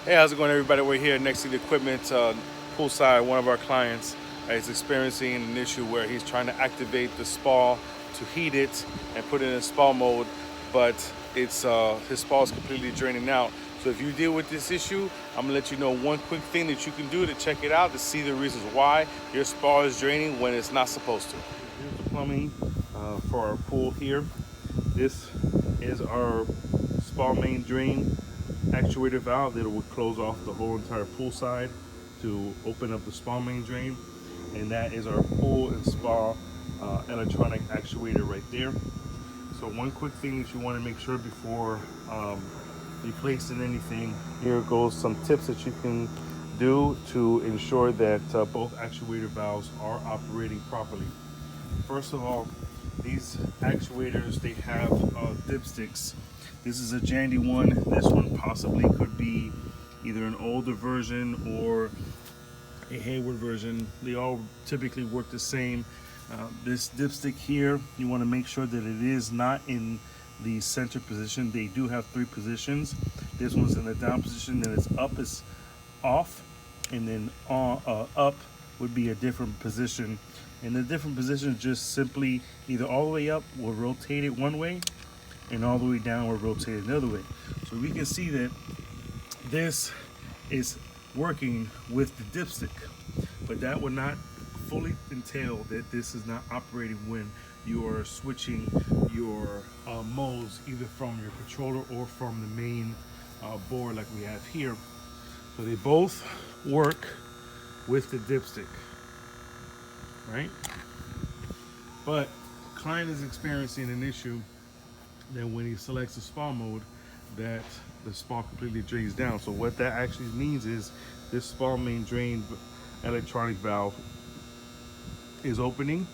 Hey, how's it going, everybody? We're here next to the equipment poolside. One of our clients is experiencing an issue where he's trying to activate the spa to heat it and put it in spa mode, but it's his spa is completely draining out. So if you deal with this issue, I'm gonna let you know one quick thing that you can do to check it out to see the reasons why your spa is draining when it's not supposed to. Here's the plumbing for our pool here. This is our spa main drain actuator valve that will close off the whole entire pool side to open up the spa main drain, and that is our pool and spa electronic actuator right there. So one quick thing that you want to make sure before replacing anything, here goes some tips that you can do to ensure that both actuator valves are operating properly. First of all, these actuators, they have dipsticks. This is a Jandy one. This one possibly could be either an older version or a Hayward version. They all typically work the same. This dipstick here, you want to make sure that it is not in the center position. They do have 3 positions. This one's in the down position, then it's up is off, and then up would be a different position. And the different positions just simply either all the way up will rotate it one way, and all the way down will rotate it another way. So we can see that this is working with the dipstick, but that would not fully entail that this is not operating when you are switching your modes either from your controller or from the main board like we have here. So they both work with the dipstick, right? But client is experiencing an issue that when he selects the spa mode, that the spa completely drains down. So what that actually means is this spa main drain electronic valve is opening,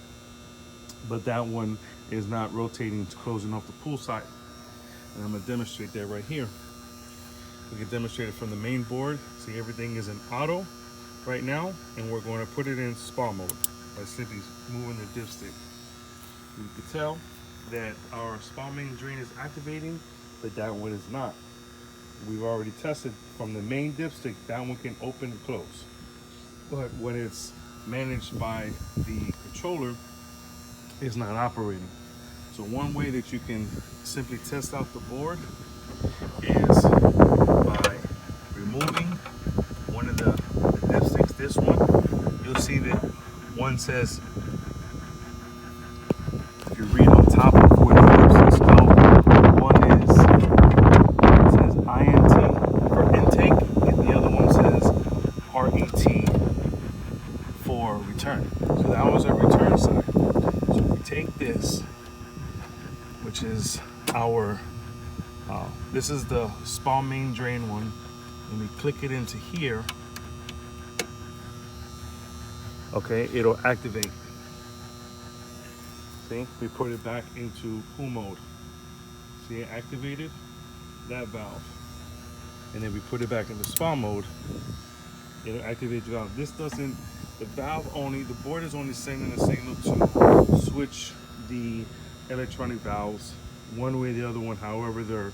but that one is not rotating to closing off the pool side. And I'm gonna demonstrate that right here. We can demonstrate it from the main board. See, everything is in auto right now, and we're going to put it in spa mode by simply moving the dipstick. You can tell that our spa main drain is activating, but that one is not. We've already tested from the main dipstick, that one can open and close. But when it's managed by the controller, it's not operating. So one way that you can simply test out the board is by removing one of the dipsticks. This one, you'll see that one says, if you read on top of where the dipsticks go, one is, it says INT for intake, and the other one says RET for return. So that was a return side. So we take this, which is our, this is the spa main drain one, and we click it into here, okay, it'll activate. See, we put it back into pool mode. See, it activated that valve. And then we put it back into spa mode, it'll activate the valve. This doesn't, the valve only, the board is only sending a signal to switch the electronic valves one way or the other one, however they're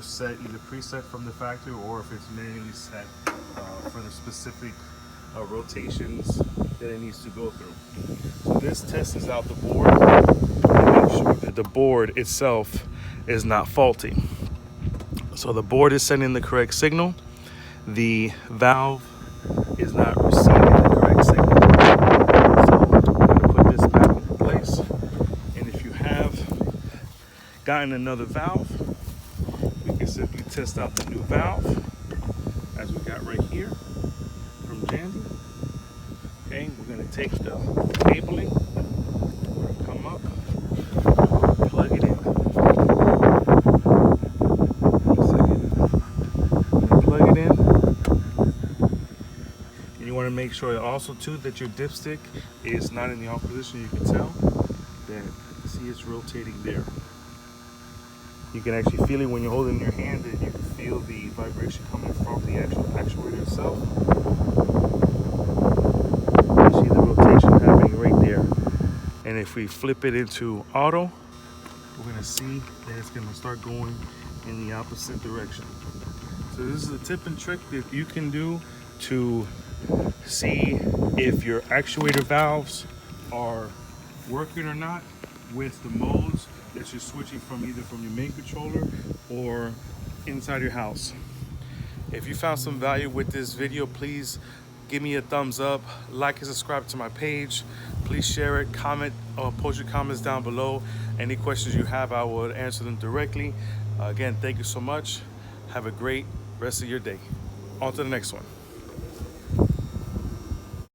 set, either preset from the factory or if it's manually set for the specific rotations that it needs to go through. So this tests out the board and make sure that the board itself is not faulty. So the board is sending the correct signal, the valve is not receiving the correct signal. So I'm going to put this back in place, and if you have gotten another valve, we can simply test out the new valve as we got right here from Jandy. Okay, we're going to take the cabling, we're going to come up, plug it in. Plug it in. And you want to make sure also too that your dipstick is not in the off position. You can tell that, see, it's rotating there. You can actually feel it when you hold it in your hand, and you can feel the vibration coming from the actual actuator itself. You see the rotation happening right there. And if we flip it into auto, we're going to see that it's going to start going in the opposite direction. So this is a tip and trick that you can do to see if your actuator valves are working or not with the modes that you're switching from, either from your main controller or inside your house. If you found some value with this video, please give me a thumbs up, like and subscribe to my page. Please share it, comment, or post your comments down below. Any questions you have, I will answer them directly. Again, thank you so much. Have a great rest of your day. On to the next one.